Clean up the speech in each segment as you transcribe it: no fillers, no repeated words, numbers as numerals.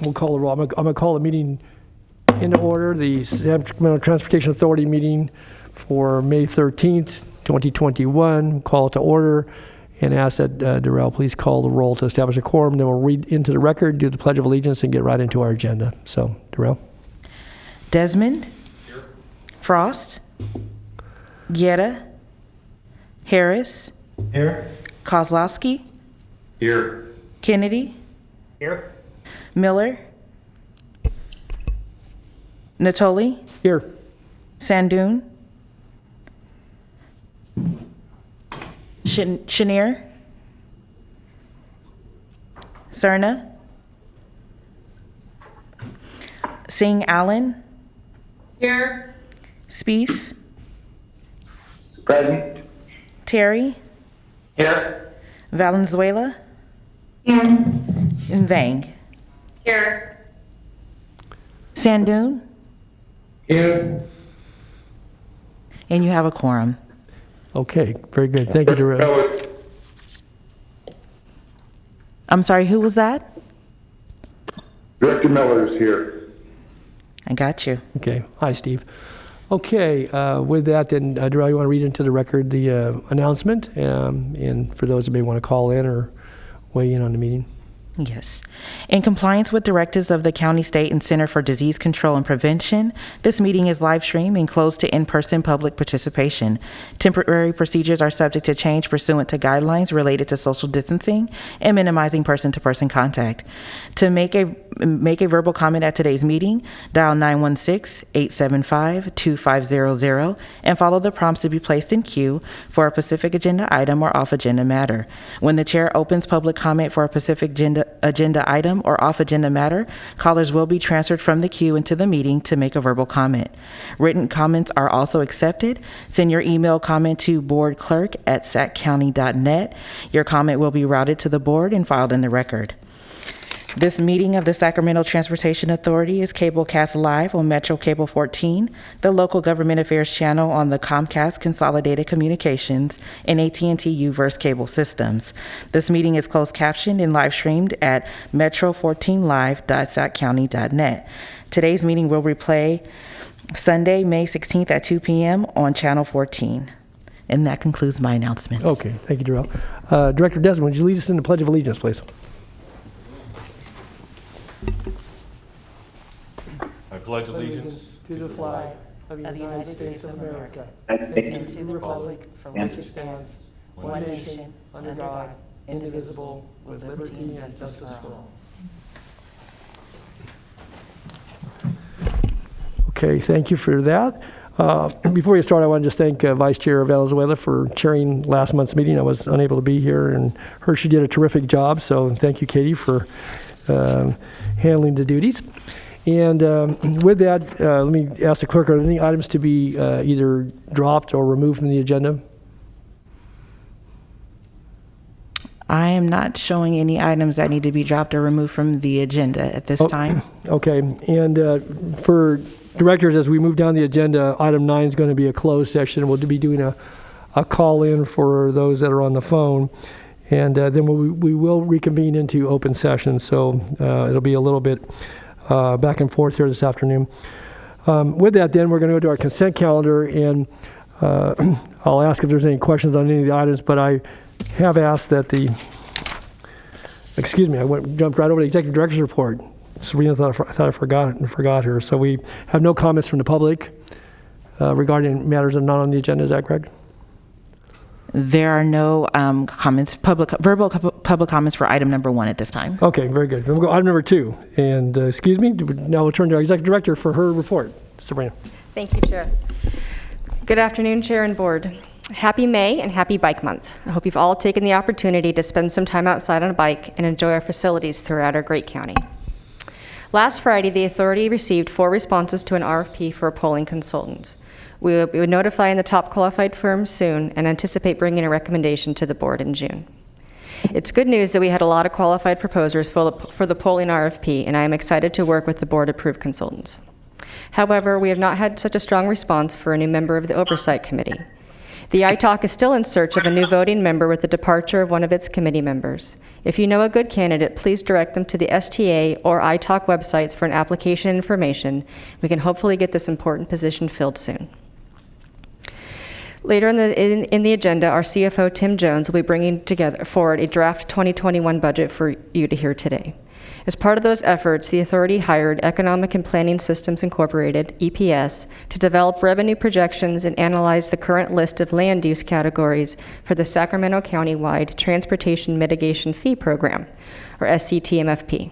we'll call the roll. I'm going to call the meeting into order, the Sacramento Transportation Authority meeting for May 13th, 2021. Call it to order and ask that Darrell please call the roll to establish a quorum. Then we'll read into the record, do the Pledge of Allegiance, and get right into our agenda. So, Darrell. Desmond. Here. Frost. Guerra. Harris. Here. Kozlowski. Here. Kennedy. Here. Miller. Natoli. Here. Sandoon. Chenier. Cerna. Singh Allen. Here. Speece. Present. Terry. Here. Valenzuela. Here. And Vang. Here. Sandoon. Here. And you have a quorum. Okay, very good. Thank you, Darrell. I'm sorry, who was that? Director Miller is here. I got you. Okay. Hi, Steve. Okay, with that, then, Darrell, you want to read into the record the announcement, and for those that may want to call in or weigh in on the meeting? Yes. In compliance with directives of the County, State, and Center for Disease Control and Prevention, this meeting is live streamed and closed to in-person public participation. Temporary procedures are subject to change pursuant to guidelines related to social distancing and minimizing person-to-person contact. To make a verbal comment at today's meeting, dial 916-875-2500 and follow the prompts to be placed in queue for a specific agenda item or off-agenda matter. When the chair opens public comment for a specific agenda item or off-agenda matter, callers will be transferred from the queue into the meeting to make a verbal comment. Written comments are also accepted. Send your email comment to boardclerk@saccounty.net. Your comment will be routed to the board and filed in the record. This meeting of the Sacramento Transportation Authority is cablecast live on Metro Cable 14, the local government affairs channel on the Comcast Consolidated Communications and AT&T U-verse cable systems. This meeting is closed captioned and live streamed at metro14live.saccounty.net. Today's meeting will replay Sunday, May 16th at 2 p.m. on Channel 14. And that concludes my announcements. Okay, thank you, Darrell. Director Desmond, would you lead us in the Pledge of Allegiance, please? I pledge allegiance to the flag of the United States of America and to the republic for which it stands, one nation, under God, indivisible, with liberty and justice for all. Okay, thank you for that. Before we start, I want to just thank Vice Chair Valenzuela for chairing last month's meeting. I was unable to be here, and heard she did a terrific job, so thank you, Katie, for handling the duties. And with that, let me ask the clerk, are there any items to be either dropped or removed from the agenda? I am not showing any items that need to be dropped or removed from the agenda at this time. Okay, and for directors, as we move down the agenda, item 9 is going to be a closed session. We'll be doing a call-in for those that are on the phone. And then we will reconvene into open session, so it'll be a little bit back and forth here this afternoon. With that, then, we're going to go to our consent calendar, and I'll ask if there's any questions on any of the items, but I have asked that the, excuse me, jumped right over the Executive Director's report. Serena thought I forgot her. So we have no comments from the public regarding matters that are not on the agenda. Is that correct? There are no comments, verbal public comments for item number 1 at this time. Okay, very good. Then we'll go item number 2. And excuse me, now we'll turn to our Executive Director for her report. Sabrina. Thank you, Chair. Good afternoon, Chair and Board. Happy May and happy Bike Month. I hope you've all taken the opportunity to spend some time outside on a bike and enjoy our facilities throughout our great county. Last Friday, the authority received 4 responses to an RFP for a polling consultant. We will be notifying the top qualified firms soon and anticipate bringing a recommendation to the board in June. It's good news that we had a lot of qualified proposers for the polling RFP, and I am excited to work with the board-approved consultants. However, we have not had such a strong response for a new member of the Oversight Committee. The ITALC is still in search of a new voting member with the departure of one of its committee members. If you know a good candidate, please direct them to the STA or ITALC websites for an application information. We can hopefully get this important position filled soon. Later in the agenda, our CFO, Tim Jones, will be bringing forward a draft 2021 budget for you to hear today. As part of those efforts, the authority hired Economic and Planning Systems Incorporated, EPS, to develop revenue projections and analyze the current list of land use categories for the Sacramento County-wide Transportation Mitigation Fee Program, or SCTMFP.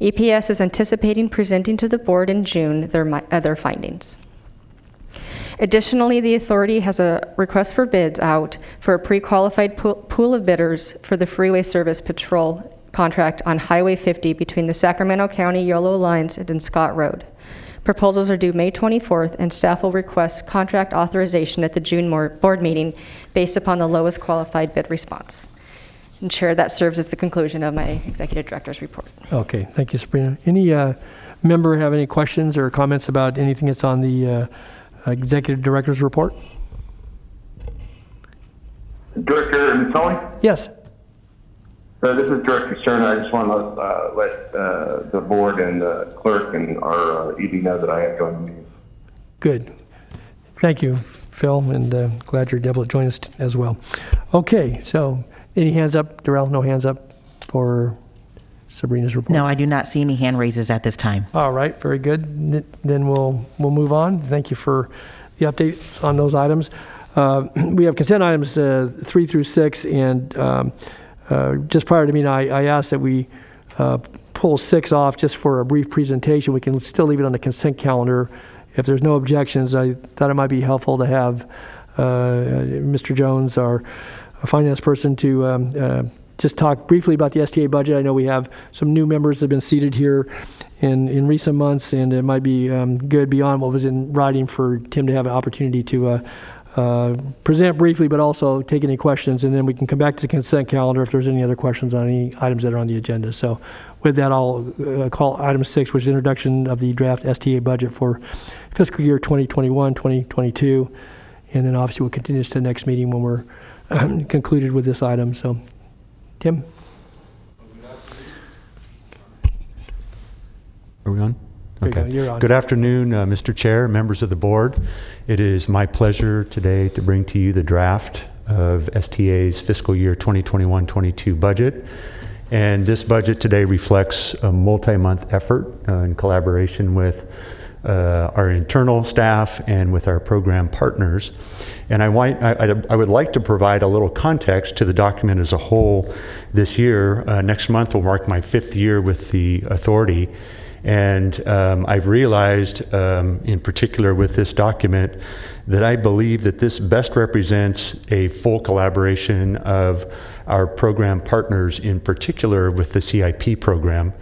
EPS is anticipating presenting to the board in June their findings. Additionally, the authority has a request for bids out for a pre-qualified pool of bidders for the Freeway Service Patrol contract on Highway 50 between the Sacramento County Yellow Lines and Scott Road. Proposals are due May 24th, and staff will request contract authorization at the June board meeting based upon the lowest qualified bid response. And Chair, that serves as the conclusion of my Executive Director's report. Okay, thank you, Sabrina. Any member have any questions or comments about anything that's on the Executive Director's report? Director Natoli? Yes. This is Director Stern. I just want to let the board and the clerk and our ED know that I have joined the meeting. Good. Thank you, Phil, and glad you're able to join us as well. Okay, so any hands up? Darrell, no hands up for Sabrina's report? No, I do not see any hand raises at this time. All right, very good. Then we'll move on. Thank you for the updates on those items. We have consent items 3 through 6, and just prior to me, I asked that we pull 6 off just for a brief presentation. We can still leave it on the consent calendar. If there's no objections, I thought it might be helpful to have Mr. Jones, our finance person, to just talk briefly about the STA budget. I know we have some new members that have been seated here in recent months, and it might be good beyond what was in writing for Tim to have an opportunity to present briefly, but also take any questions, and then we can come back to the consent calendar if there's any other questions on any items that are on the agenda. So with that, I'll call item 6, which is introduction of the draft STA budget for fiscal year 2021, 2022, and then obviously we'll continue this to the next meeting when we're concluded with this item. So, Tim? Are we on? Okay. You're on. Good afternoon, Mr. Chair, members of the board. It is my pleasure today to bring to you the draft of STA's fiscal year 2021-22 budget. And this budget today reflects a multi-month effort in collaboration with our internal staff and with our program partners. And I would like to provide a little context to the document as a whole this year. Next month will mark my 5th year with the authority. And I've realized, in particular with this document, that I believe that this best represents a full collaboration of our program partners, in particular with the CIP program.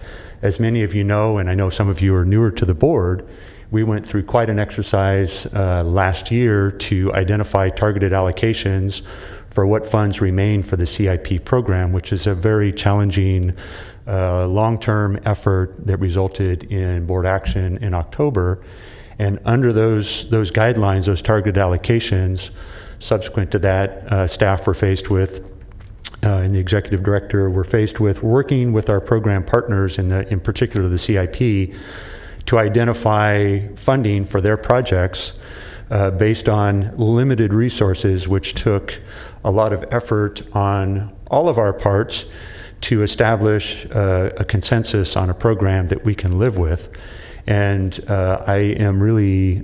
As many of you know, and I know some of you are newer to the board, we went through quite an exercise last year to identify targeted allocations for what funds remain for the CIP program, which is a very challenging long-term effort that resulted in board action in October. And under those guidelines, those targeted allocations, subsequent to that, staff were faced with, and the executive director were faced with working with our program partners, in particular the CIP, to identify funding for their projects based on limited resources, which took a lot of effort on all of our parts to establish a consensus on a program that we can live with. And I am really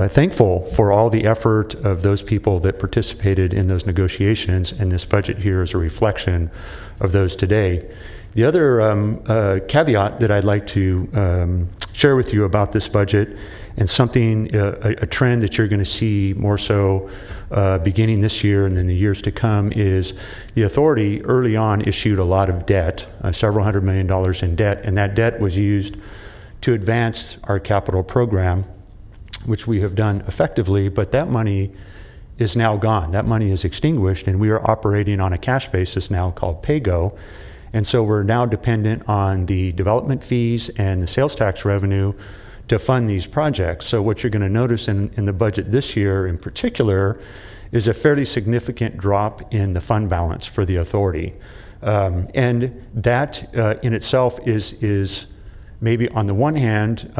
thankful for all the effort of those people that participated in those negotiations, and this budget here is a reflection of those today. The other caveat that I'd like to share with you about this budget, and something, a trend that you're going to see more so beginning this year and then the years to come, is the authority early on issued a lot of debt, several $100 million in debt, and that debt was used to advance our capital program, which we have done effectively, but that money is now gone. That money is extinguished, and we are operating on a cash basis now called PAYGO. And so we're now dependent on the development fees and the sales tax revenue to fund these projects. So what you're going to notice in the budget this year in particular is a fairly significant drop in the fund balance for the authority. And that in itself is maybe on the one hand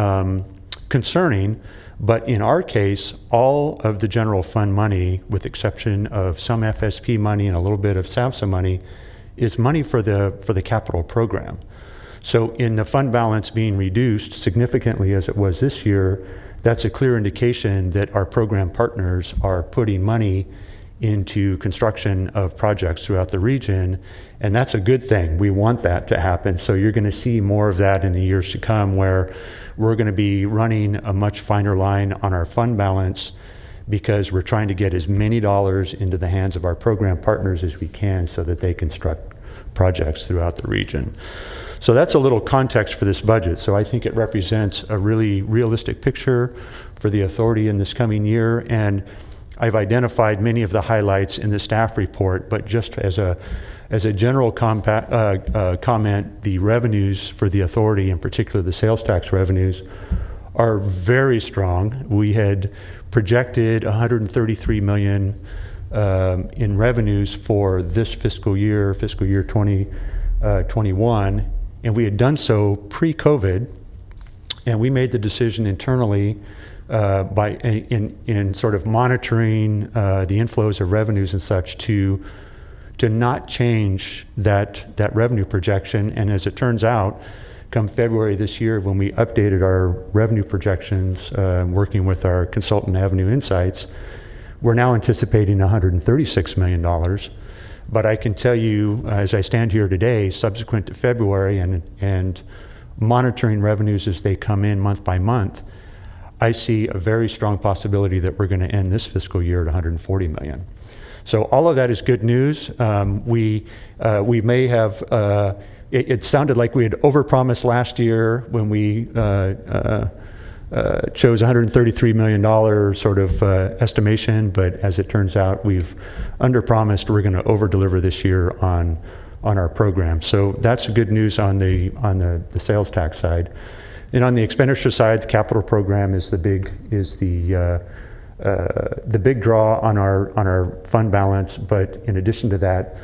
concerning, but in our case, all of the general fund money, with exception of some FSP money and a little bit of SAVSA money, is money for the capital program. So in the fund balance being reduced significantly as it was this year, that's a clear indication that our program partners are putting money into construction of projects throughout the region, and that's a good thing. We want that to happen. So you're going to see more of that in the years to come, where we're going to be running a much finer line on our fund balance because we're trying to get as many dollars into the hands of our program partners as we can so that they construct projects throughout the region. So that's a little context for this budget. So I think it represents a really realistic picture for the authority in this coming year. And I've identified many of the highlights in the staff report, but just as a general comment, the revenues for the authority, in particular the sales tax revenues, are very strong. We had projected $133 million in revenues for this fiscal year 2021, and we had done so pre-COVID, and we made the decision internally in sort of monitoring the inflows of revenues and such to not change that revenue projection. And as it turns out, come February this year, when we updated our revenue projections, working with our consultant Avenue Insights, we're now anticipating $136 million. But I can tell you, as I stand here today, subsequent to February and monitoring revenues as they come in month by month, I see a very strong possibility that we're going to end this fiscal year at $140 million. So all of that is good news. We may have, it sounded like we had overpromised last year when we chose $133 million sort of estimation, but as it turns out, we've underpromised. We're going to overdeliver this year on our program. So that's good news on the sales tax side. And on the expenditure side, the capital program is the big draw on our fund balance. But in addition to that,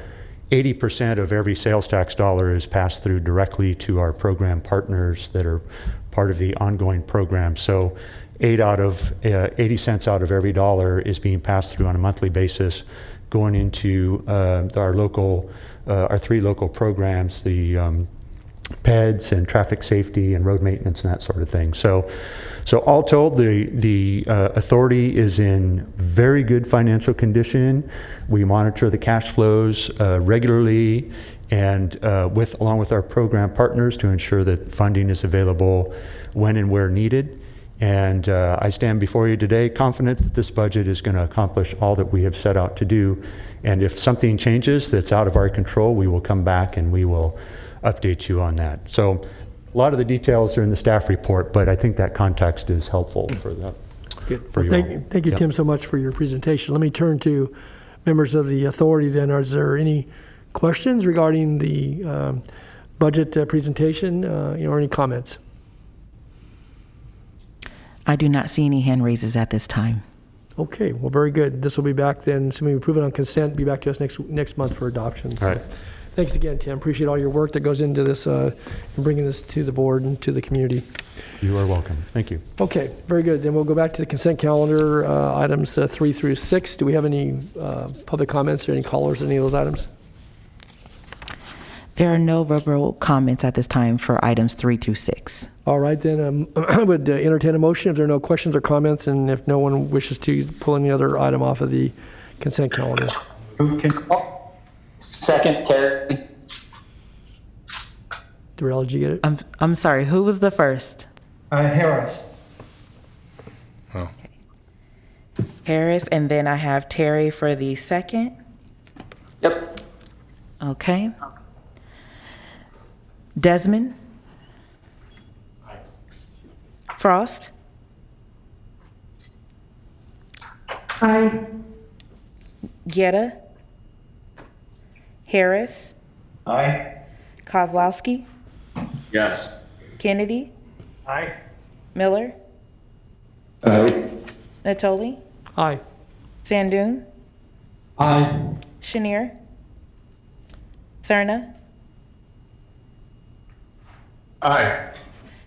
80% of every sales tax dollar is passed through directly to our program partners that are part of the ongoing program. So 80 cents out of every dollar is being passed through on a monthly basis, going into our three local programs, the PEDS and traffic safety and road maintenance and that sort of thing. So all told, the authority is in very good financial condition. We monitor the cash flows regularly, and along with our program partners to ensure that funding is available when and where needed. And I stand before you today confident that this budget is going to accomplish all that we have set out to do. And if something changes that's out of our control, we will come back and we will update you on that. So a lot of the details are in the staff report, but I think that context is helpful for that. Good. For Well, thank you, Yep. Tim, so much for your presentation. Let me turn to members of the authority then. Is there any questions regarding the budget presentation or any comments? I do not see any hand raises at this time. Okay, well, very good. This will be back then, assuming we approve it on consent, be back to us next month for adoption. So All right. Thanks again, Tim. Appreciate all your work that goes into this and bringing this to the board and to the community. You are welcome. Thank you. Okay, very good. Then we'll go back to the consent calendar, items 3 through 6. Do we have any public comments or any callers on any of those items? There are no verbal comments at this time for items 3 through 6. All right, then I would entertain a motion if there are no questions or comments, and if no one wishes to pull any other item off of the consent calendar. Second, Terry. Darrell, did you get it? I'm sorry, who was the first? Harris. Harris, and then I have Terry for the second. Yep. Okay. Desmond? Frost? Aye. Guetta? Harris? Aye. Kozlowski? Yes. Kennedy? Aye. Miller, Aye. Natoli, Aye. Sandoon, Aye. Chenier, Cerna, Aye.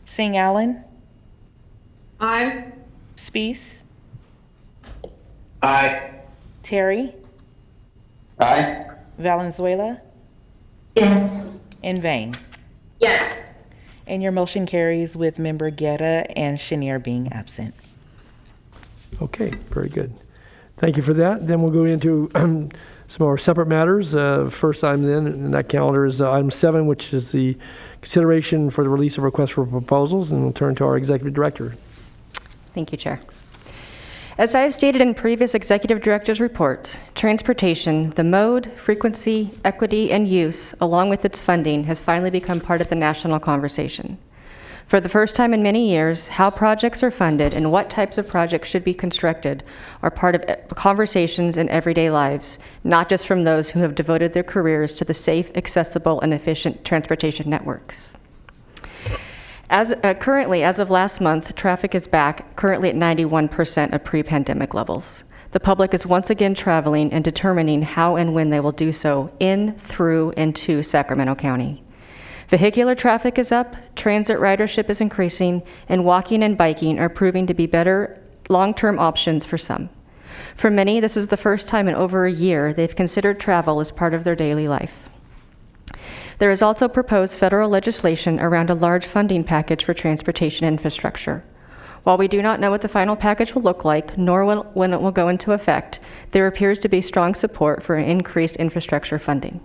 Singh Allen, Aye. Spees, Aye. Terry, Aye. Valenzuela, Yes. and Vane. Yes. And your motion carries with Member Guerra and Chenier being absent. Okay, very good. Thank you for that. Then we'll go into some more separate matters. First item then in that calendar is item 7, which is the consideration for the release of requests for proposals, and we'll turn to our executive director. Thank you, Chair. As I have stated in previous executive directors' reports, transportation, the mode, frequency, equity, and use, along with its funding, has finally become part of the national conversation. For the first time in many years, how projects are funded and what types of projects should be constructed are part of conversations in everyday lives, not just from those who have devoted their careers to the safe, accessible, and efficient transportation networks. Currently, as of last month, traffic is back, currently at 91% of pre-pandemic levels. The public is once again traveling and determining how and when they will do so in, through, and to Sacramento County. Vehicular traffic is up, transit ridership is increasing, and walking and biking are proving to be better long-term options for some. For many, this is the first time in over a year they've considered travel as part of their daily life. There is also proposed federal legislation around a large funding package for transportation infrastructure. While we do not know what the final package will look like, nor when it will go into effect, there appears to be strong support for increased infrastructure funding.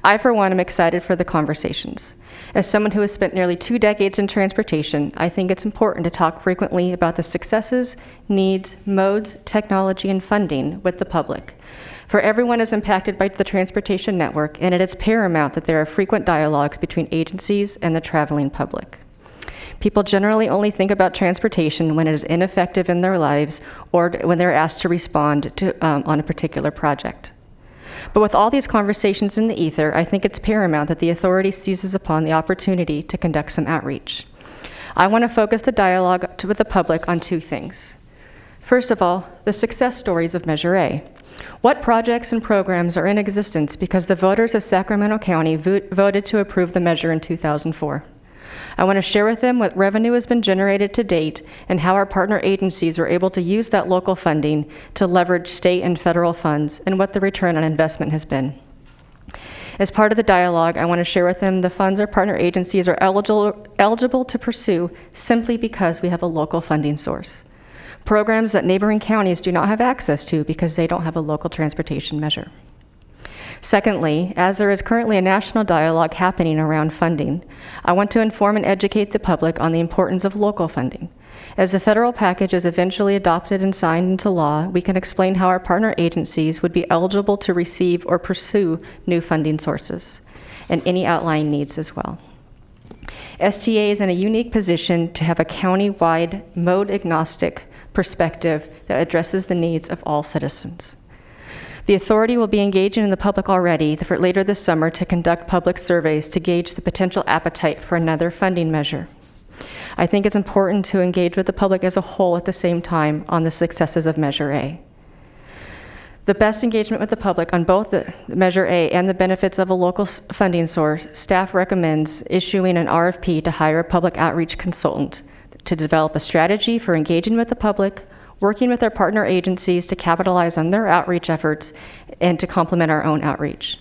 I, for one, am excited for the conversations. As someone who has spent nearly 2 decades in transportation, I think it's important to talk frequently about the successes, needs, modes, technology, and funding with the public. For everyone is impacted by the transportation network, and it is paramount that there are frequent dialogues between agencies and the traveling public. People generally only think about transportation when it is ineffective in their lives or when they're asked to respond to, on a particular project. But with all these conversations in the ether, I think it's paramount that the authority seizes upon the opportunity to conduct some outreach. I want to focus the dialogue with the public on 2 things. First of all, the success stories of Measure A. What projects and programs are in existence because the voters of Sacramento County voted to approve the measure in 2004? I want to share with them what revenue has been generated to date and how our partner agencies were able to use that local funding to leverage state and federal funds and what the return on investment has been. As part of the dialogue, I want to share with them the funds our partner agencies are eligible to pursue simply because we have a local funding source. Programs that neighboring counties do not have access to because they don't have a local transportation measure. Secondly, as there is currently a national dialogue happening around funding, I want to inform and educate the public on the importance of local funding. As the federal package is eventually adopted and signed into law, we can explain how our partner agencies would be eligible to receive or pursue new funding sources, and any outlying needs as well. STA is in a unique position to have a county-wide, mode-agnostic perspective that addresses the needs of all citizens. The authority will be engaging in the public already for later this summer to conduct public surveys to gauge the potential appetite for another funding measure. I think it's important to engage with the public as a whole at the same time on the successes of Measure A. The best engagement with the public on both the Measure A and the benefits of a local funding source, staff recommends issuing an RFP to hire a public outreach consultant to develop a strategy for engaging with the public, working with our partner agencies to capitalize on their outreach efforts and to complement our own outreach.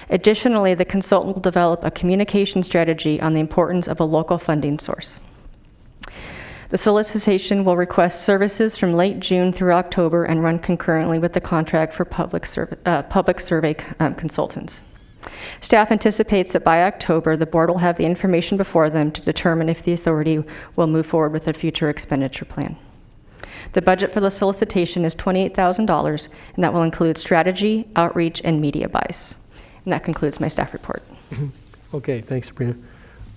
Additionally, the consultant will develop a communication strategy on the importance of a local funding source. The solicitation will request services from late June through October and run concurrently with the contract for public survey consultants. Staff anticipates that by October, the board will have the information before them to determine if the authority will move forward with a future expenditure plan. The budget for the solicitation is $28,000, and that will include strategy, outreach, and media buys. And that concludes my staff report. Okay, thanks, Sabrina.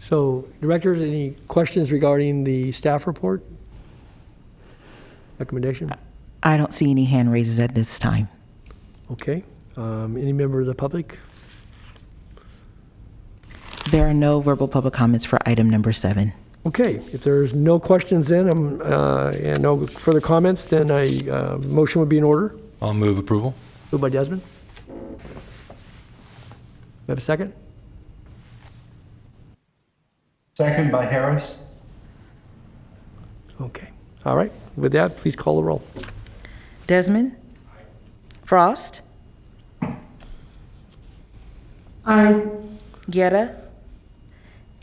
So, directors, any questions regarding the staff report? Recommendation? I don't see any hand raises at this time. Okay. Any member of the public? There are no verbal public comments for item number 7. Okay, if there's no questions then, and no further comments, then a motion would be in order. I'll move approval. Moved by Desmond. We have a second? Second by Harris. Okay. All right. With that, please call the roll. Desmond? Frost? Aye. Guerra?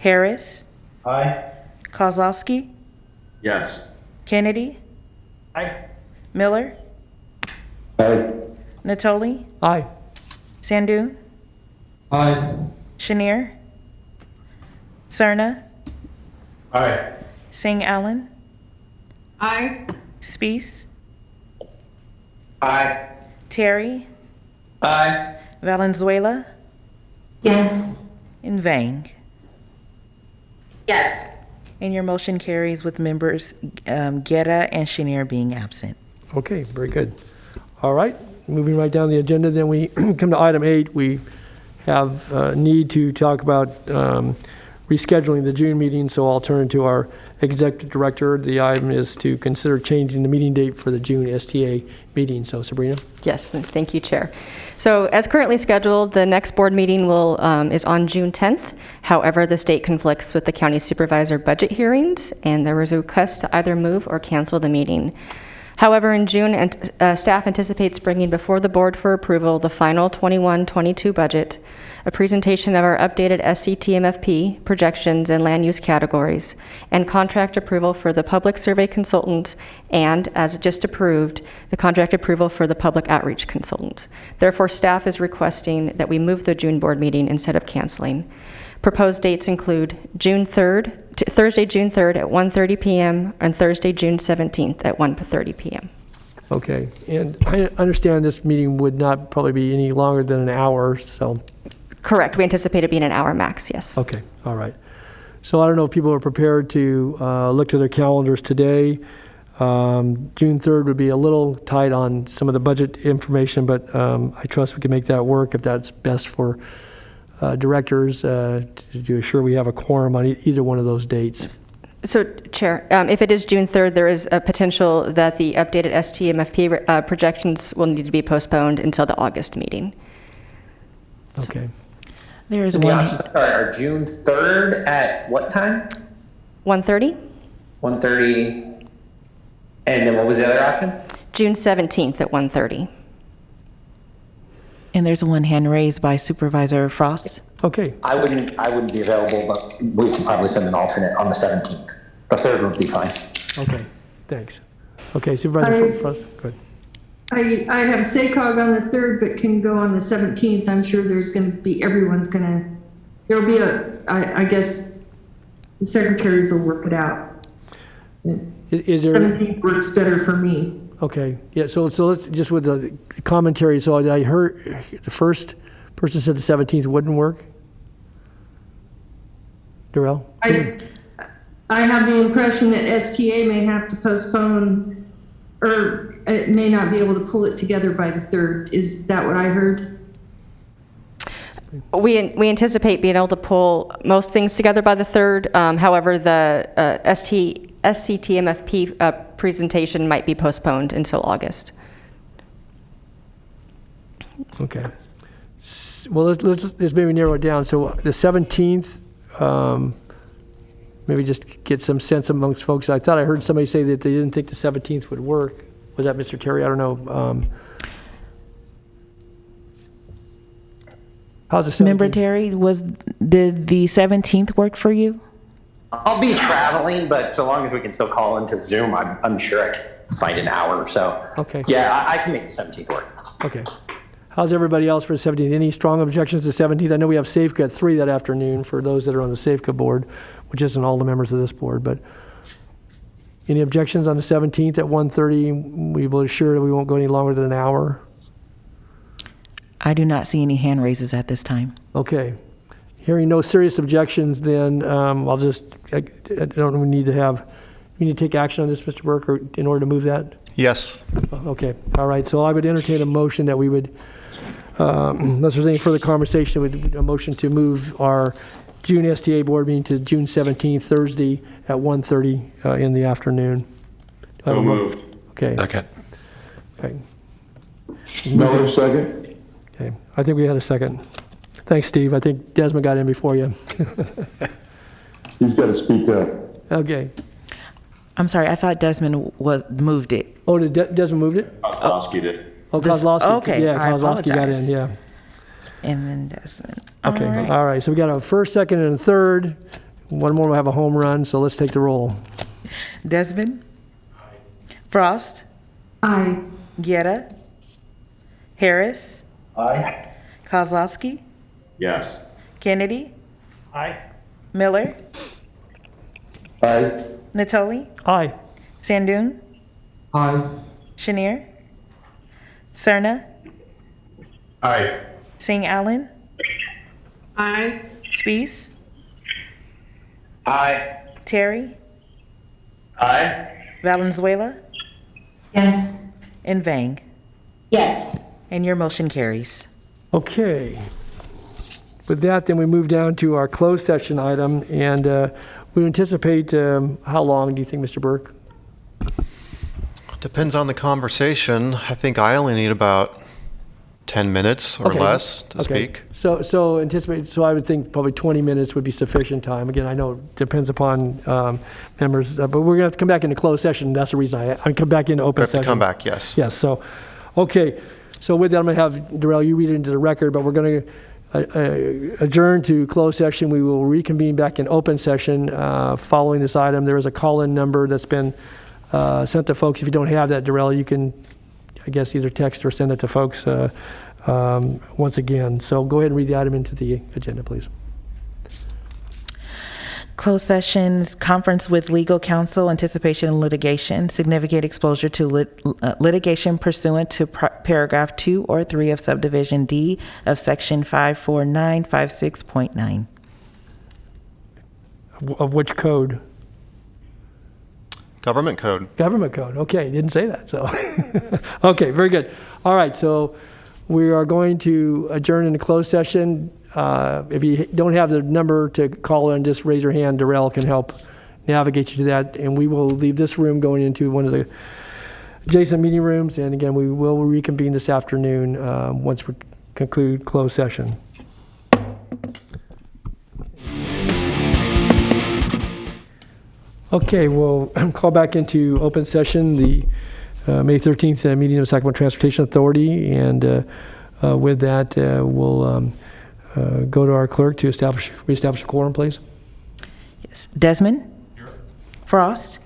Harris? Aye. Kozlowski? Yes. Kennedy? Aye. Miller? Aye. Natoli? Aye. Sandu? Aye. Chenier? Cerna? Aye. Singh Allen? Aye. Spees? Aye. Terry? Aye. Valenzuela? Yes. And Vang. Yes. And your motion carries with members Guerra and Chenier being absent. Okay, very good. All right, moving right down the agenda, then we come to item 8. We have a need to talk about rescheduling the June meeting, so I'll turn to our executive director. The item is to consider changing the meeting date for the June STA meeting. So Sabrina? Yes, thank you, Chair. So as currently scheduled, the next board meeting is on June 10th. However, this date conflicts with the county supervisor budget hearings, and there was a request to either move or cancel the meeting. However, in June, staff anticipates bringing before the board for approval the final 21-22 budget, a presentation of our updated SCTMFP projections and land use categories, and contract approval for the public survey consultant, and, as just approved, the contract approval for the public outreach consultant. Therefore, staff is requesting that we move the June board meeting instead of canceling. Proposed dates include Thursday, June 3rd at 1:30 p.m. and Thursday, June 17th at 1:30 p.m. Okay, and I understand this meeting would not probably be any longer than an hour, so. Correct. We anticipate it being an hour max, yes. Okay, all right. So I don't know if people are prepared to look to their calendars today. June 3rd would be a little tight on some of the budget information, but I trust we can make that work if that's best for directors to assure we have a quorum on either one of those dates. So, Chair, if it is June 3rd, there is a potential that the updated STMFP projections will need to be postponed until the August meeting. Okay. There is The one. options are June 3rd at what time? 1:30? 1:30. And then what was the other option? June 17th at 1:30. And there's one hand raised by Supervisor Frost. Okay, I wouldn't be available, but we can probably send an alternate on the 17th. The 3rd would be fine. okay, thanks. Okay, Supervisor I- Frost, good. I have SACOG on the 3rd, but can go on the 17th. I'm sure there's going to be, there'll be I guess the secretaries will work it out. Is there? 17th works better for me. Okay, yeah, so let's, just with the commentary, so I heard the first person said the 17th wouldn't work? Darrell? I have the impression that STA may have to postpone, or it may not be able to pull it together by the 3rd. Is that what I heard? We anticipate being able to pull most things together by the 3rd. However, the SCTMFP presentation might be postponed until August. Okay. Well, let's maybe narrow it down. So the 17th, maybe just get some sense amongst folks. I thought I heard somebody say that they didn't think the 17th would work. Was that Mr. Terry? I don't know. How's the 17th? Member Terry, did the 17th work for you? I'll be traveling, but so long as we can still call into Zoom, I'm sure I can find an hour. So Okay. yeah, I can make the 17th work. Okay. How's everybody else for the 17th? Any strong objections to the 17th? I know we have SAFECA at 3 that afternoon for those that are on the SAFECA board, which isn't all the members of this board, but any objections on the 17th at 1:30? We will assure that we won't go any longer than an hour. I do not see any hand raises at this time. Okay. Hearing no serious objections, then I'll just, I don't know, we need to take action on this, Mr. Burke, or in order to move that? Yes. Okay, all right, so I would entertain a motion that we would, unless there's any further conversation, a motion to move our June STA board meeting to June 17th, Thursday at 1:30 in the afternoon. So moved. Okay. Second. Okay. Miller, second. Okay. I think we had a second. Thanks, Steve. I think Desmond got in before you. He's got to speak up. Okay. I'm sorry, I thought Desmond moved it. Oh, did Desmond moved it? Ostrowski did. Oh, Kozlowski. Okay, Yeah, I Kozlowski got in, apologize. yeah. And then Desmond. Okay, All right. all right. So we got a first, second, and a third. One more will have a home run, so let's take the roll. Desmond? Frost? Aye. Guerra? Harris? Aye. Kozlowski? Yes. Kennedy? Aye. Miller? Aye. Natoli? Aye. Sandoon? Aye. Chenier? Cerna? Aye. Singh Allen? Aye. Spees? Aye. Terry? Aye. Valenzuela? Yes. And Vang? Yes. And your motion carries. Okay. With that, then we move down to our closed session item, and we anticipate, how long do you think, Mr. Burke? Depends on the conversation. I think I only need about 10 minutes or Okay. less to Okay. speak. So anticipate, so I would think probably 20 minutes would be sufficient time. Again, I know it depends upon members, but we're going to have to come back into closed session. That's the reason I come back into We open have session. to come back, yes. Yes, so, okay. So with that, I'm going to have Darrell, you read it into the record, but we're going to adjourn to closed session. We will reconvene back in open session following this item. There is a call-in number that's been sent to folks. If you don't have that, Darrell, you can, I guess, either text or send it to folks once again. So go ahead and read the item into the agenda, please. Closed sessions, conference with legal counsel, anticipation and litigation, significant exposure to litigation pursuant to paragraph 2 or 3 of subdivision D of section 54956.9. Of which code? Government code. Government code. Okay, didn't say that, so. Okay, very good. All right, so we are going to adjourn into closed session. If you don't have the number to call in, just raise your hand. Darrell can help navigate you to that. And we will leave this room going into one of the adjacent meeting rooms. And again, we will reconvene this afternoon once we conclude closed session. Okay, we'll call back into open session the May 13th meeting of Sacramento Transportation Authority. And with that, we'll go to our clerk to reestablish a quorum, please. Yes. Desmond? Here. Frost?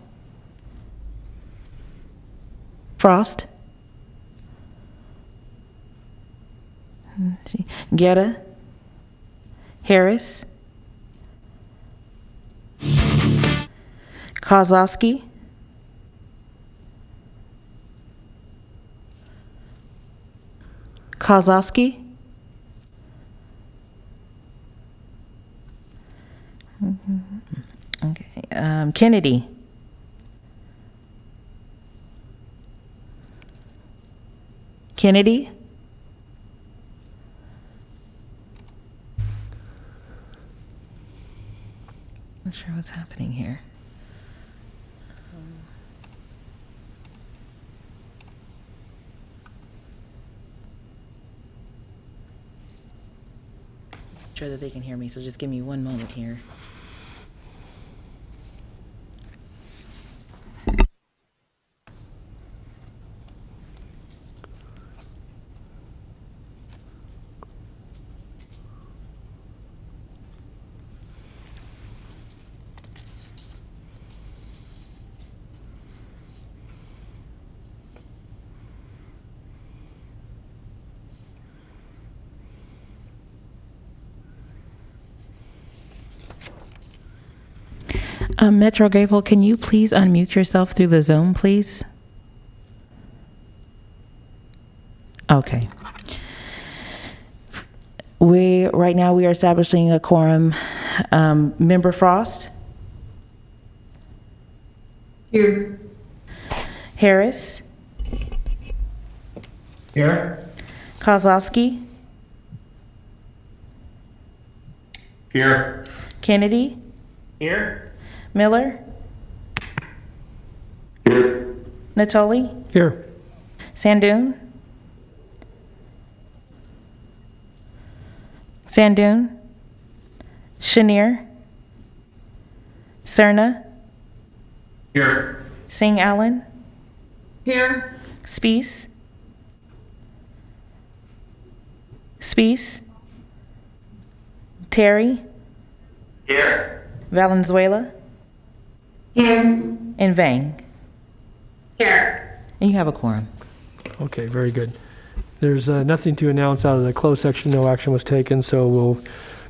Frost? Guerra? Harris? Kozlowski? Kozlowski? Okay. Kennedy? Kennedy? Not sure what's happening here. Sure that they can hear me, so just give me one moment here. Metro Gable, can you please unmute yourself through the Zoom, please? Okay. Right now we are establishing a quorum. Member Frost? Here. Harris? Here. Kozlowski? Here. Kennedy? Here. Miller? Natoli, Here. Sandoon, Chenier, Cerna, Here. Singh Allen, Here. Spees, Terry, Here. Valenzuela, Here. and Vang. Here. And you have a quorum. Okay, very good. There's nothing to announce out of the closed section. No action was taken, so we'll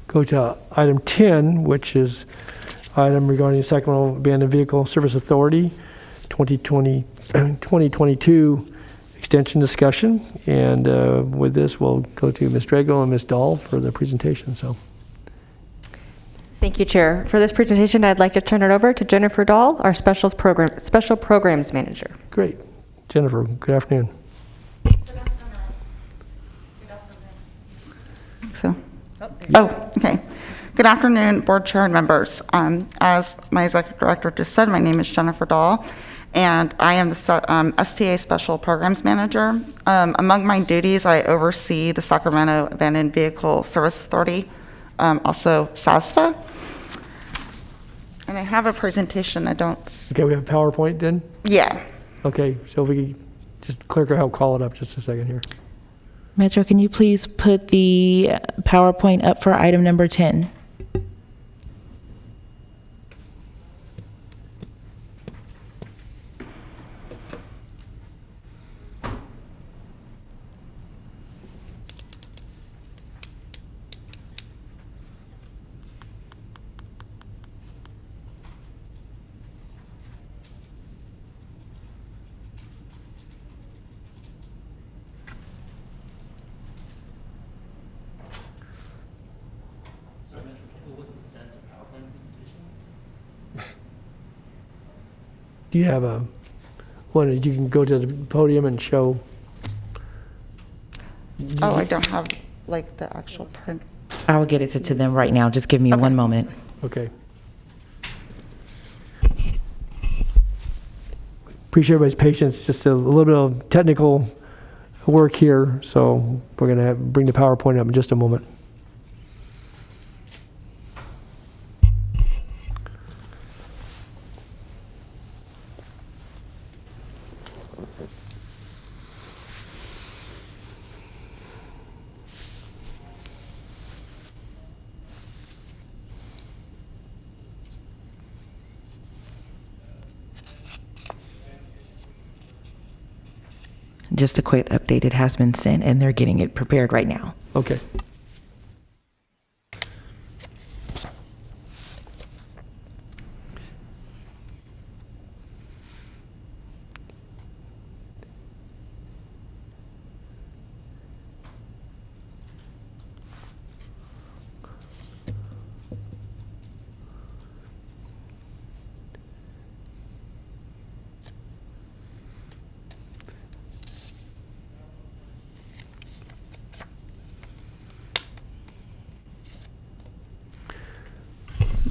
go to item 10, which is item regarding the Sacramento Abandoned Vehicle Service Authority 2022 extension discussion. And with this, we'll go to Ms. Drago and Ms. Dahl for the presentation. So, Thank you, Chair. For this presentation, I'd like to turn it over to Jennifer Dahl, our Special Programs Manager. great. Jennifer, good afternoon. Okay. Good afternoon, Board Chair and members. As my Executive Director just said, my name is Jennifer Dahl, and I am the STA Special Programs Manager. Among my duties, I oversee the Sacramento Abandoned Vehicle Service Authority, also SASFA. And I have a presentation. I don't... Okay, we have PowerPoint then? Yeah. Okay, so if we could just clerk will help call it up just a second here. Metro, can you please put the PowerPoint up for item number 10? Do you have a one that you can go to the podium and show? Oh, I don't have, like, the actual print. I will get it to them right now. Just give me one moment. Okay. Appreciate everybody's patience. Just a little bit of technical work here, so we're going to bring the PowerPoint up in just a moment. Just a quick update, it has been sent and they're getting it prepared right now. Okay.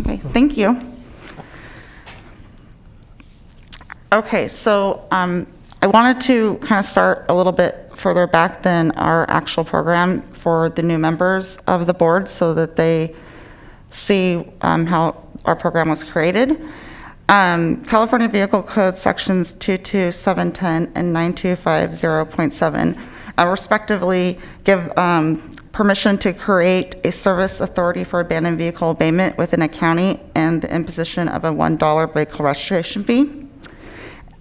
Okay, thank you. Okay, so I wanted to kind of start a little bit further back than our actual program for the new members of the board so that they see how our program was created. California Vehicle Code sections 22710 and 9250.7 respectively give permission to create a service authority for abandoned vehicle abatement within a county and the imposition of a $1 vehicle registration fee.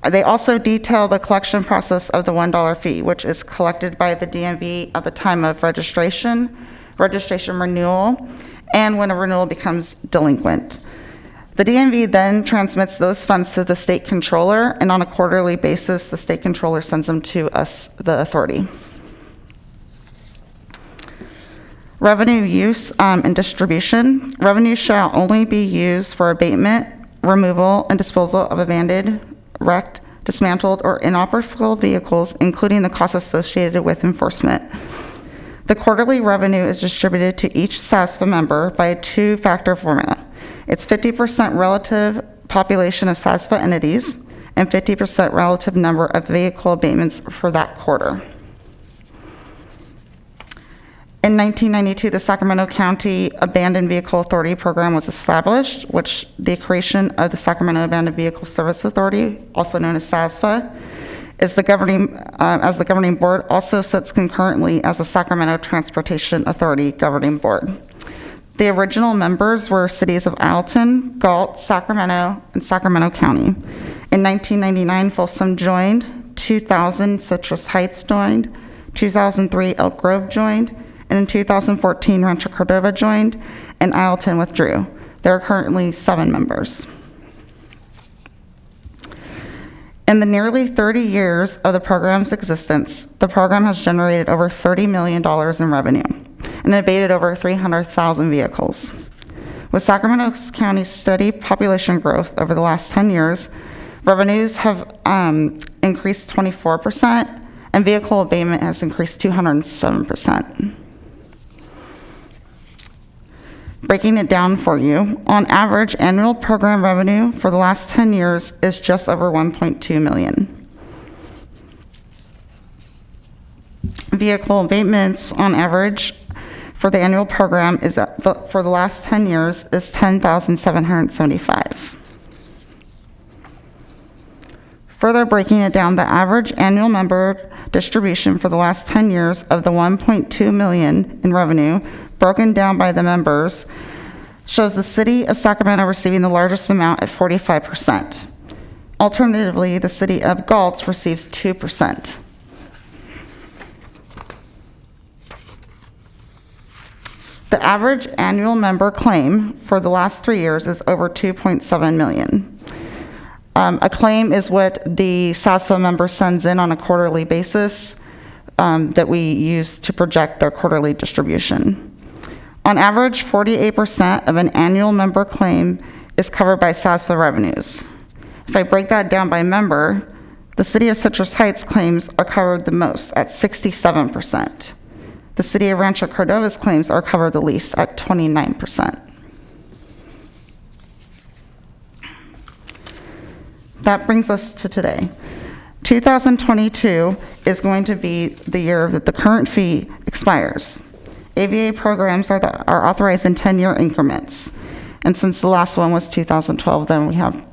They also detail the collection process of the $1 fee, which is collected by the DMV at the time of registration renewal, and when a renewal becomes delinquent. The DMV then transmits those funds to the state controller, and on a quarterly basis, the state controller sends them to us, the authority. Revenue use and distribution. Revenue shall only be used for abatement, removal, and disposal of abandoned, wrecked, dismantled, or inoperable vehicles, including the costs associated with enforcement. The quarterly revenue is distributed to each SASFA member by a two-factor formula. It's 50% relative population of SASFA entities and 50% relative number of vehicle abatements for that quarter. In 1992, the Sacramento County Abandoned Vehicle Authority program was established, which the creation of the Sacramento Abandoned Vehicle Service Authority, also known as SASVA, is the governing board, also sits concurrently as the Sacramento Transportation Authority governing board. The original members were cities of Alton, Galt, Sacramento, and Sacramento County. In 1999, Folsom joined, 2000, Citrus Heights joined, 2003, Elk Grove joined, and in 2014, Rancho Cordova joined, and Isleton withdrew. There are currently 7 members. In the nearly 30 years of the program's existence, the program has generated over $30 million in revenue and abated over 300,000 vehicles. With Sacramento County's steady population growth over the last 10 years, revenues have increased 24%, and vehicle abatement has increased 207%. Breaking it down for you, on average, annual program revenue for the last 10 years is just over $1.2 million. Vehicle abatements on average for the annual program is for the last 10 years is 10,775. Further breaking it down, the average annual member distribution for the last 10 years of the $1.2 million in revenue, broken down by the members, shows the city of Sacramento receiving the largest amount at 45%. Alternatively, the city of Galt receives 2%. The average annual member claim for the last 3 years is over $2.7 million. A claim is what the SASVA member sends in on a quarterly basis that we use to project their quarterly distribution. On average, 48% of an annual member claim is covered by SASVA revenues. If I break that down by member, the city of Citrus Heights claims are covered the most at 67%. The city of Rancho Cordova's claims are covered the least at 29%. That brings us to today. 2022 is going to be the year that the current fee expires. AVA programs are authorized in 10-year increments. And since the last one was 2012, then we have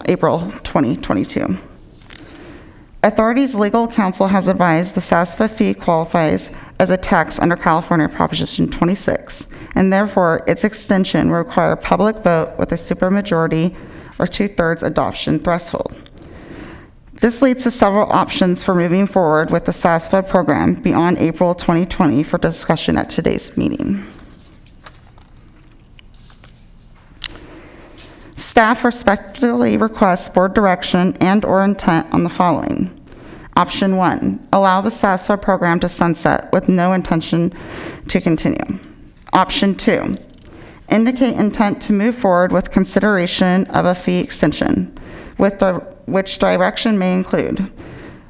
April 2022. Authorities' legal counsel has advised the SASVA fee qualifies as a tax under California Proposition 26, and therefore its extension will require a public vote with a supermajority or 2/3 adoption threshold. This leads to several options for moving forward with the SASVA program beyond April 2020 for discussion at today's meeting. Staff respectfully requests board direction and/or intent on the following. Option 1, allow the SASVA program to sunset with no intention to continue. Option 2, indicate intent to move forward with consideration of a fee extension, which direction may include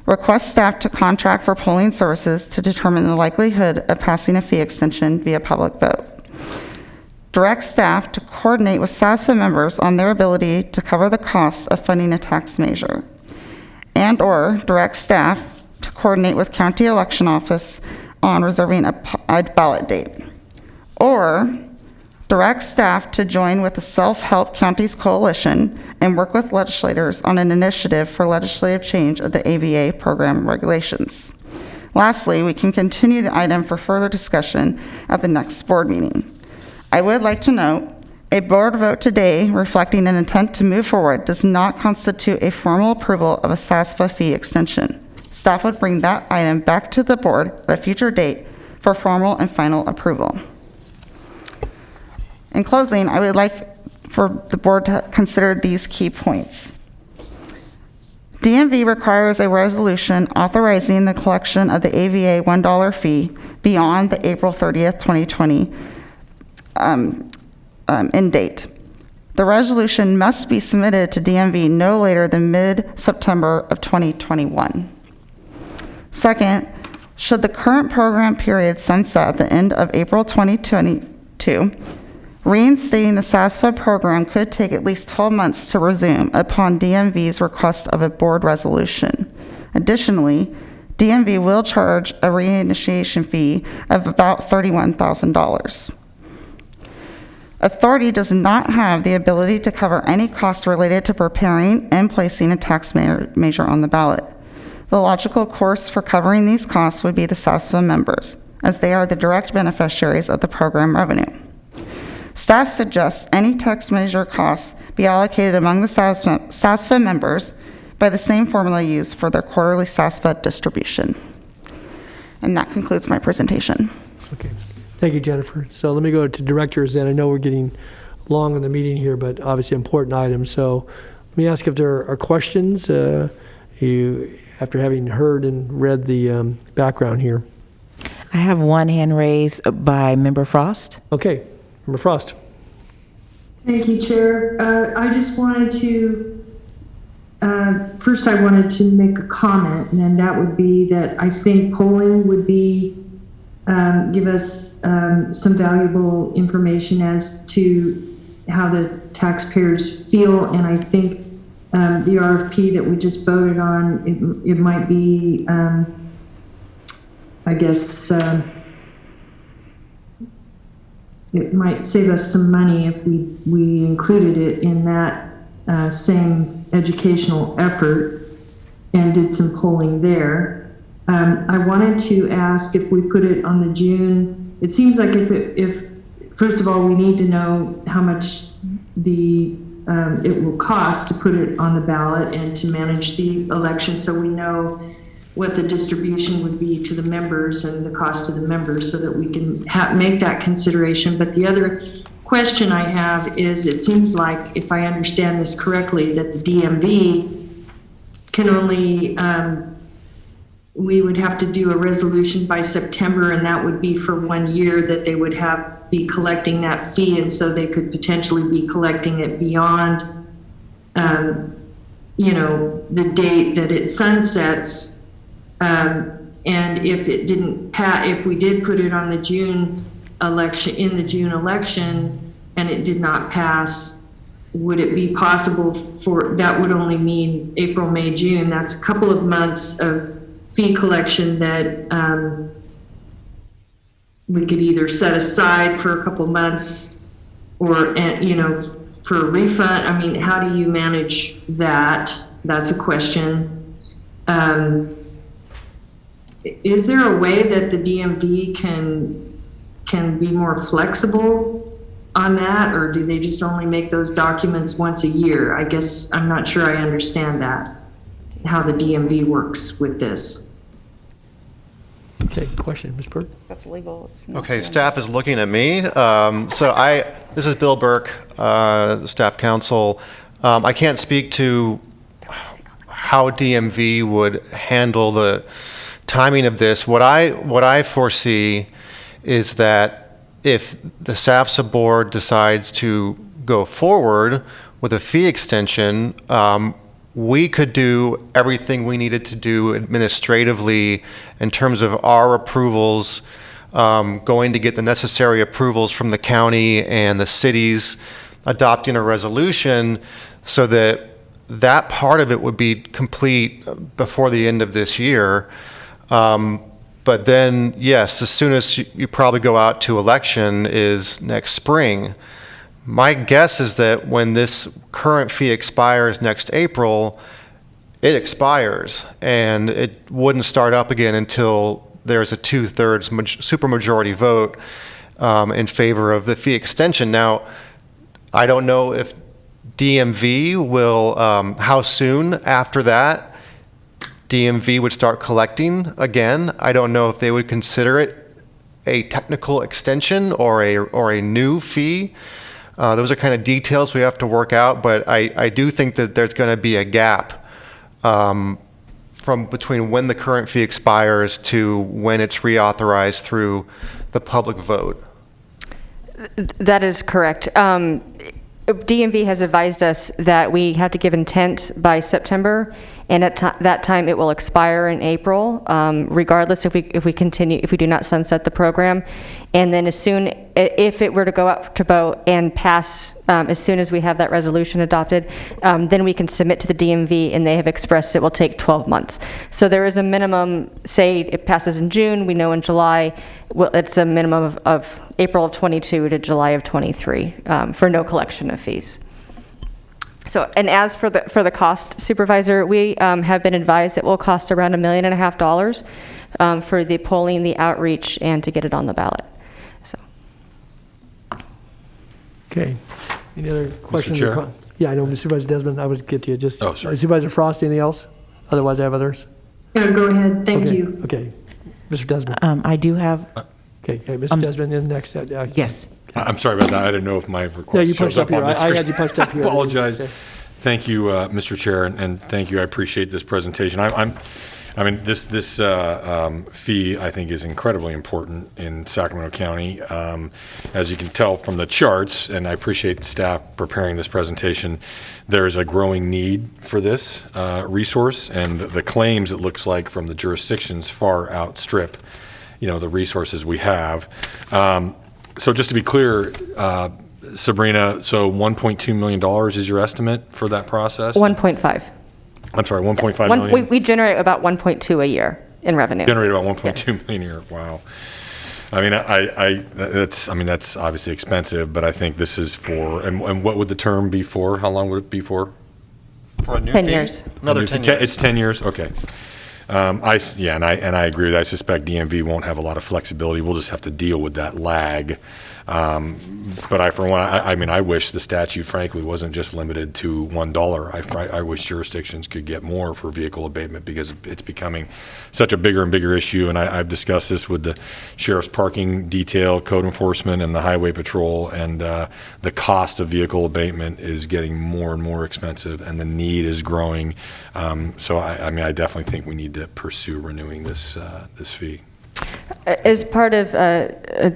request staff to contract for polling services to determine the likelihood of passing a fee extension via public vote. Direct staff to coordinate with SASVA members on their ability to cover the costs of funding a tax measure, and/or direct staff to coordinate with county election office on reserving a ballot date, or direct staff to join with the Self-Help Counties Coalition and work with legislators on an initiative for legislative change of the AVA program regulations. Lastly, we can continue the item for further discussion at the next board meeting. I would like to note, a board vote today reflecting an intent to move forward does not constitute a formal approval of a SASVA fee extension. Staff would bring that item back to the board at a future date for formal and final approval. In closing, I would like for the board to consider these key points. DMV requires a resolution authorizing the collection of the AVA $1 fee beyond the April 30th, 2020 end date. The resolution must be submitted to DMV no later than mid-September of 2021. Second, should the current program period sunset at the end of April 2022, Reinstating the SASFA program could take at least 12 months to resume upon DMV's request of a board resolution. Additionally, DMV will charge a reinitiation fee of about $31,000. Authority does not have the ability to cover any costs related to preparing and placing a tax measure on the ballot. The logical course for covering these costs would be the SASFA members, as they are the direct beneficiaries of the program revenue. Staff suggests any tax measure costs be allocated among the SASFA members by the same formula used for their quarterly SASFA distribution. And that concludes my presentation. Okay. Thank you, Jennifer. So let me go to directors, and I know we're getting long in the meeting here, but obviously important items. So let me ask if there are questions after having heard and read the background here. I have one hand raised by Member Frost. Okay, Member Frost. Thank you, Chair. I just wanted to, first I wanted to make a comment, and that would be that I think polling would be, give us some valuable information as to how the taxpayers feel, and I think the RFP that we just voted on, it might be, I guess, it might save us some money if we included it in that same educational effort and did some polling there. I wanted to ask if we put it on the June, it seems like if first of all, we need to know how much it will cost to put it on the ballot and to manage the election, so we know what the distribution would be to the members and the cost of the members, so that we can make that consideration. But the other question I have is, it seems like, if I understand this correctly, that the DMV can only, we would have to do a resolution by September, and that would be for 1 year that they would be collecting that fee, and so they could potentially be collecting it beyond, the date that it sunsets. And if it didn't if we did put it on the June election, in the June election, and it did not pass, would it be possible that would only mean April, May, June? That's a couple of months of fee collection that we could either set aside for a couple months or, for a refund. I mean, how do you manage that? That's a question. Is there a way that the DMV can be more flexible on that, or do they just only make those documents once a year? I guess I'm not sure I understand that, how the DMV works with this. Okay, question, Ms. Burke? That's legal. Okay, staff is looking at me. This is Bill Burke, the staff counsel. I can't speak to how DMV would handle the timing of this. What I foresee is that if the SAFSA board decides to go forward with a fee extension, we could do everything we needed to do administratively in terms of our approvals, going to get the necessary approvals from the county and the cities, adopting a resolution, so that part of it would be complete before the end of this year. But then, yes, as soon as you probably go out to election is next spring. My guess is that when this current fee expires next April, it expires, and it wouldn't start up again until there's a 2/3 supermajority vote in favor of the fee extension. Now, I don't know if DMV will, how soon after that DMV would start collecting again. I don't know if they would consider it a technical extension or a new fee. Those are kind of details we have to work out, but I do think that there's going to be a gap from between when the current fee expires to when it's reauthorized through the public vote. That is correct. DMV has advised us that we have to give intent by September, and at that time it will expire in April, regardless if we do not sunset the program. And then if it were to go out to vote and pass as soon as we have that resolution adopted, then we can submit to the DMV, and they have expressed it will take 12 months. So there is a minimum, say it passes in June, we know in July, well, it's a minimum of April of 22 to July of 23 for no collection of fees. So, and as for the cost, Supervisor, we have been advised it will cost around $1.5 million for the polling, the outreach, and to get it on the ballot. So. Okay. Any other questions? Chair? Yeah, I know, Supervisor Desmond, I was get to you. Just, Oh, sorry. Supervisor Frost, anything else? Otherwise, I have others. Yeah, go ahead. Thank Okay, you. Okay. Mr. Desmond. I do have, Okay, Mr. Desmond, in next. yes. I'm sorry about that. I didn't know if my Yeah, request you shows punched up up on here. the I screen. had you punched up here. Apologize. Okay. Thank you, Mr. Chair, and thank you. I appreciate this presentation. I mean, this fee, I think, is incredibly important in Sacramento County. As you can tell from the charts, and I appreciate staff preparing this presentation, there's a growing need for this resource, and the claims, it looks like, from the jurisdictions far outstrip, the resources we have. So just to be clear, Sabrina, so $1.2 million is your estimate for that process? 1.5. I'm sorry, 1.5 million? We generate about 1.2 a year in revenue. Generate about 1.2 million a year. Wow. I mean, that's obviously expensive, but I think this is for, and what would the term be for? How long would it be for? For a new 10 fee? years. Another 10 years. It's 10 years? Okay. And I agree with that. I suspect DMV won't have a lot of flexibility. We'll just have to deal with that lag. But I wish the statute, frankly, wasn't just limited to $1. I wish jurisdictions could get more for vehicle abatement, because it's becoming such a bigger and bigger issue. And I've discussed this with the sheriff's parking detail, code enforcement, and the highway patrol. And the cost of vehicle abatement is getting more and more expensive, and the need is growing. So I definitely think we need to pursue renewing this fee. As part of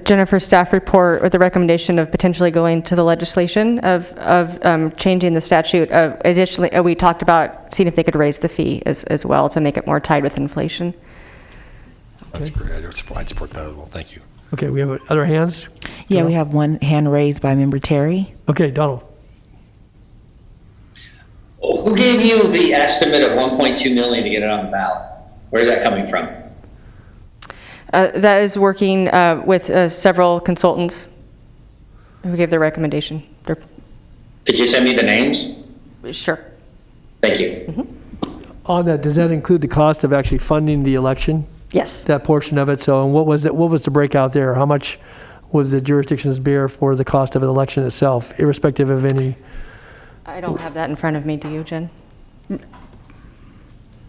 Jennifer's staff report, with the recommendation of potentially going to the legislation of changing the statute, additionally, we talked about seeing if they could raise the fee as well to make it more tied with inflation. That's great. I'd support that as well. Thank you. Okay, we have other hands? Yeah, we have one hand raised by Member Terry. Okay, Donald. Who gave you the estimate of 1.2 million to get it on the ballot? Where's that coming from? That is working with several consultants who gave their recommendation. Could you send me the names? Sure. Thank you. On that, does that include the cost of actually funding the election? Yes. That portion of it. So, and what was the breakout there? How much would the jurisdictions bear for the cost of an election itself, irrespective of any? I don't have that in front of me. Do you, Jen? The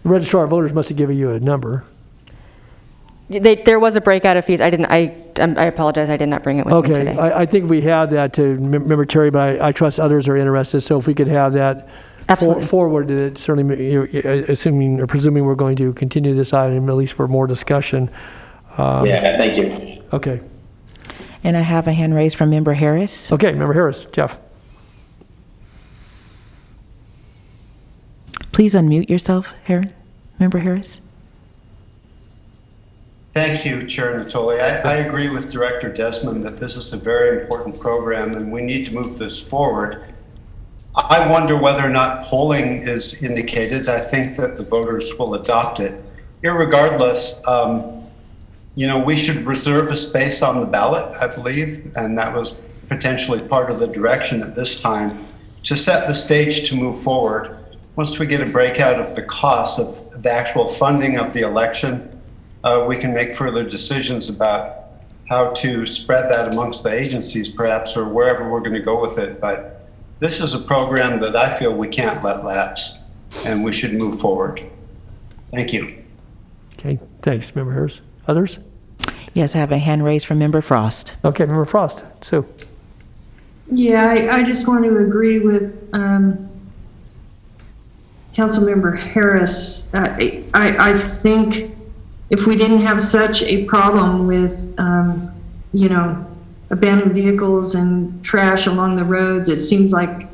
registrar of voters must have given you a number. There was a breakout of fees. I apologize. I did not bring it with me today. Okay, I think we have that to remember, Terry, but I trust others are interested. So if we could have that forwarded, certainly, assuming or presuming we're going to continue this item, at least for more discussion. Yeah, thank you. Okay. And I have a hand raised from Member Harris. Okay, Member Harris, Jeff. Please unmute yourself, Member Harris. Thank you, Chair Natoli. I agree with Director Desmond that this is a very important program and we need to move this forward. I wonder whether or not polling is indicated. I think that the voters will adopt it. Irregardless, we should reserve a space on the ballot, I believe, and that was potentially part of the direction at this time, to set the stage to move forward. Once we get a breakout of the cost of the actual funding of the election, we can make further decisions about how to spread that amongst the agencies, perhaps, or wherever we're going to go with it. But this is a program that I feel we can't let lapse, and we should move forward. Thank you. Okay, thanks, Member Harris. Others? Yes, I have a hand raised from Member Frost. Okay, Member Frost. Sue. Yeah, I just want to agree with Councilmember Harris. I think if we didn't have such a problem with, abandoned vehicles and trash along the roads, it seems like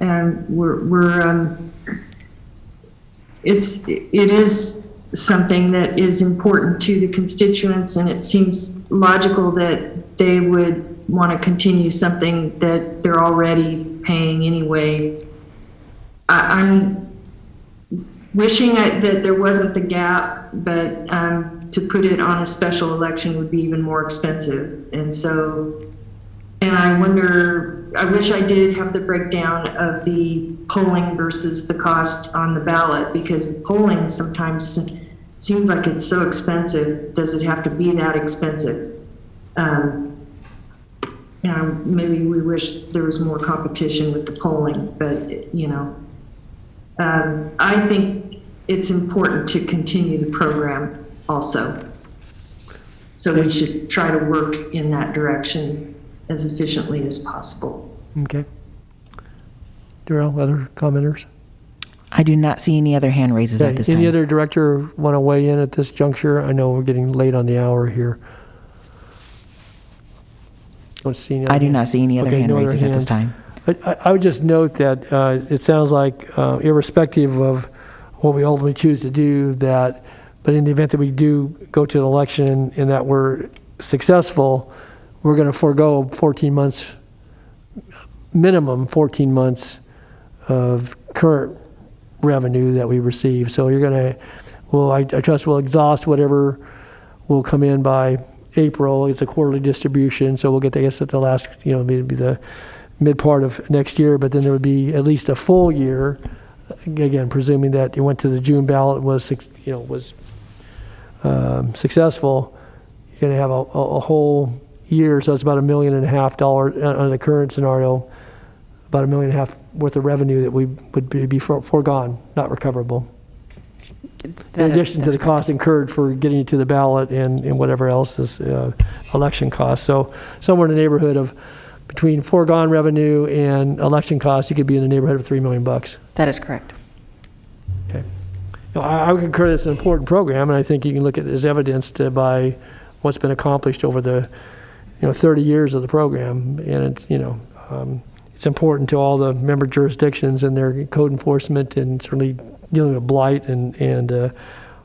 it is something that is important to the constituents, and it seems logical that they would want to continue something that they're already paying anyway. I'm wishing that there wasn't the gap, but to put it on a special election would be even more expensive. And so, and I wonder, I wish I did have the breakdown of the polling versus the cost on the ballot, because the polling sometimes seems like it's so expensive. Does it have to be that expensive? Maybe we wish there was more competition with the polling, but I think it's important to continue the program also. So we should try to work in that direction as efficiently as possible. Okay. Darrell, other commenters? I do not see any other hand raises at this time. Any other director want to weigh in at this juncture? I know we're getting late on the hour here. I do not see any other hand raises at this time. I would just note that it sounds like, irrespective of what we ultimately choose to do, but in the event that we do go to an election and that we're successful, we're going to forego 14 months, minimum 14 months of current revenue that we receive. So you're going to, I trust we'll exhaust whatever will come in by April. It's a quarterly distribution, so we'll get, I guess, at the last, maybe the mid part of next year, but then there would be at least a full year, again, presuming that it went to the June ballot, was successful. You're going to have a whole year, so it's about $1.5 million under the current scenario, about $1.5 million worth of revenue that we would be foregone, not recoverable. In addition to the cost incurred for getting it to the ballot and whatever else is election costs. So somewhere in the neighborhood of between foregone revenue and election costs, you could be in the neighborhood of $3 million. That is correct. Okay. I would concur that's an important program, and I think you can look at it as evidenced by what's been accomplished over the 30 years of the program, and it's it's important to all the member jurisdictions and their code enforcement, and certainly dealing with blight and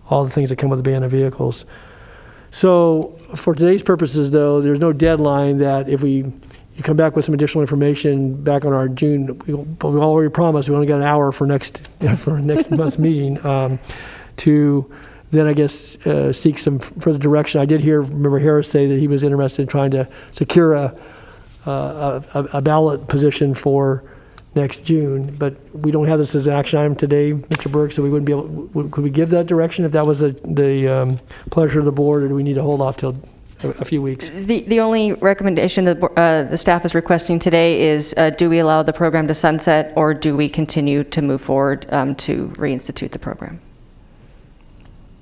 all the things that come with a ban of vehicles. So for today's purposes, though, there's no deadline that if you come back with some additional information back on our June, but we already promised we only got an hour for next month's meeting to then, I guess, seek some further direction. I did remember Harris say that he was interested in trying to secure a ballot position for next June, but we don't have this as an action item today, Mr. Burke, so we wouldn't be able, could we give that direction if that was the pleasure of the board, or do we need to hold off till a few weeks? The only recommendation that the staff is requesting today is, do we allow the program to sunset, or do we continue to move forward to reinstitute the program?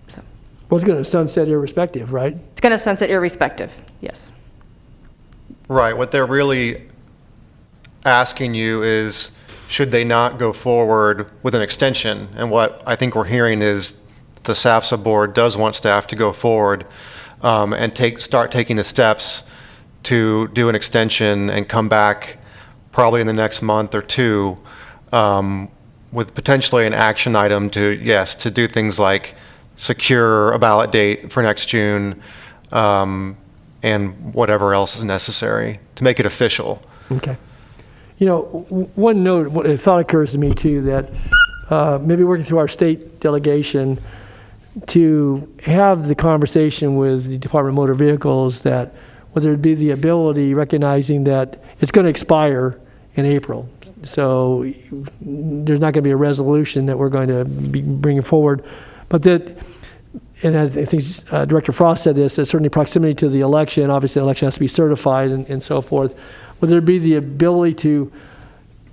So. Well, it's going to sunset irrespective, right? It's going to sunset irrespective, yes. Right. What they're really asking you is, should they not go forward with an extension? And what I think we're hearing is the SAFSA board does want staff to go forward and start taking the steps to do an extension and come back probably in the next month or two with potentially an action item to do things like secure a ballot date for next June and whatever else is necessary to make it official. Okay. One note, a thought occurs to me too, that maybe working through our state delegation to have the conversation with the Department of Motor Vehicles, that whether it be the ability, recognizing that it's going to expire in April. So there's not going to be a resolution that we're going to be bringing forward. But that, and I think Director Frost said this, that certainly proximity to the election, obviously the election has to be certified and so forth, would there be the ability to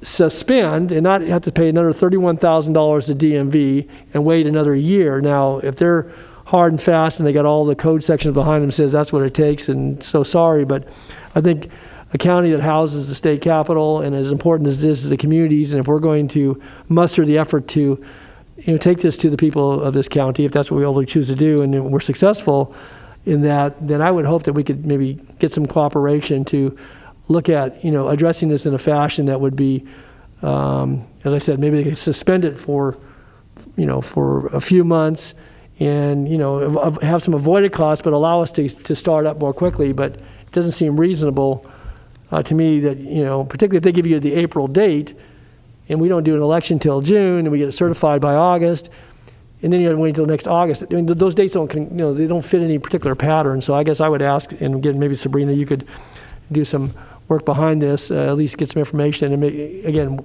suspend and not have to pay another $31,000 to DMV and wait another year? Now, if they're hard and fast and they got all the code sections behind them says that's what it takes, and so sorry, but I think a county that houses the state capital and as important as this is the communities, and if we're going to muster the effort to take this to the people of this county, if that's what we ultimately choose to do, and we're successful in that, then I would hope that we could maybe get some cooperation to look at, addressing this in a fashion that would be, as I said, maybe they could suspend it for a few months and, have some avoided costs, but allow us to start up more quickly. But it doesn't seem reasonable to me that, particularly if they give you the April date, and we don't do an election till June, and we get it certified by August, and then you have to wait until next August. I mean, those dates don't, they don't fit any particular pattern. So I guess I would ask, and again, maybe Sabrina, you could do some work behind this, at least get some information. And again,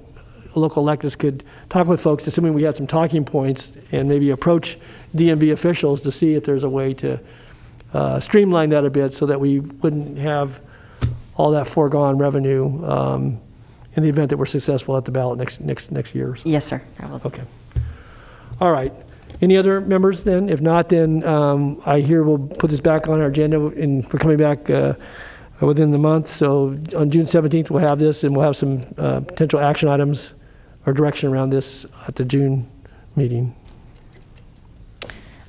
local electeds could talk with folks, assuming we had some talking points, and maybe approach DMV officials to see if there's a way to streamline that a bit so that we wouldn't have all that foregone revenue in the event that we're successful at the ballot next year. So. Yes, sir. I will. Okay. All right. Any other members then? If not, then I hear we'll put this back on our agenda, and we're coming back within the month. So on June 17th, we'll have this, and we'll have some potential action items or direction around this at the June meeting.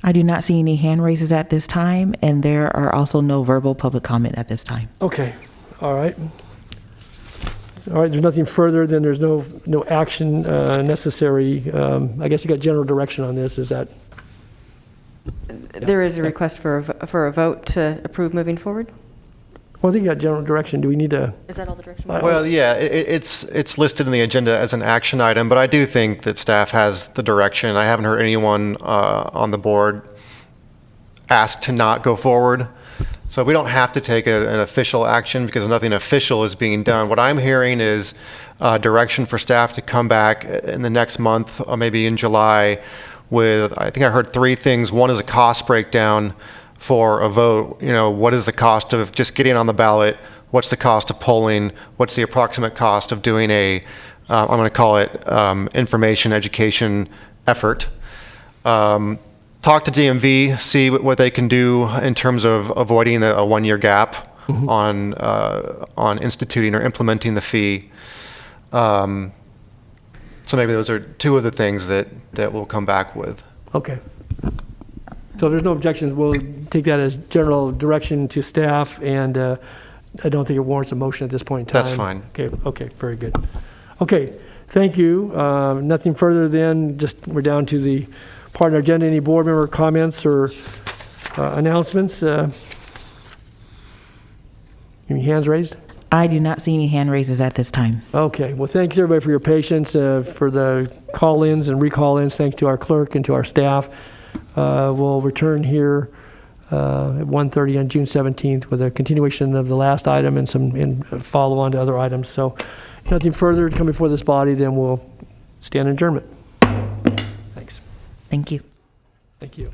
I do not see any hand raises at this time, and there are also no verbal public comment at this time. Okay. All right. All right, there's nothing further, then there's no action necessary. I guess you got general direction on this, is that? There is a request for a vote to approve moving forward. Well, I think you got general direction. Do we need to? Is that all the direction? Well, yeah, it's listed in the agenda as an action item, but I do think that staff has the direction. I haven't heard anyone on the board ask to not go forward. So we don't have to take an official action because nothing official is being done. What I'm hearing is direction for staff to come back in the next month, or maybe in July, with, I think I heard 3 things. One is a cost breakdown for a vote. What is the cost of just getting on the ballot? What's the cost of polling? What's the approximate cost of doing I'm going to call it information education effort? Talk to DMV, see what they can do in terms of avoiding a 1-year gap on instituting or implementing the fee. So maybe those are 2 of the things that we'll come back with. Okay. So if there's no objections, we'll take that as general direction to staff, and I don't think it warrants a motion at this point in time. That's fine. Okay, very good. Okay, thank you. Nothing further then, just we're down to the part of our agenda. Any board member comments or announcements? Any hands raised? I do not see any hand raises at this time. Okay, well, thanks everybody for your patience, for the call-ins and recall-ins. Thanks to our clerk and to our staff. We'll return here at 1:30 on June 17th with a continuation of the last item and follow on to other items. So nothing further to come before this body, then we'll stand adjournment. Thanks. Thank you. Thank you.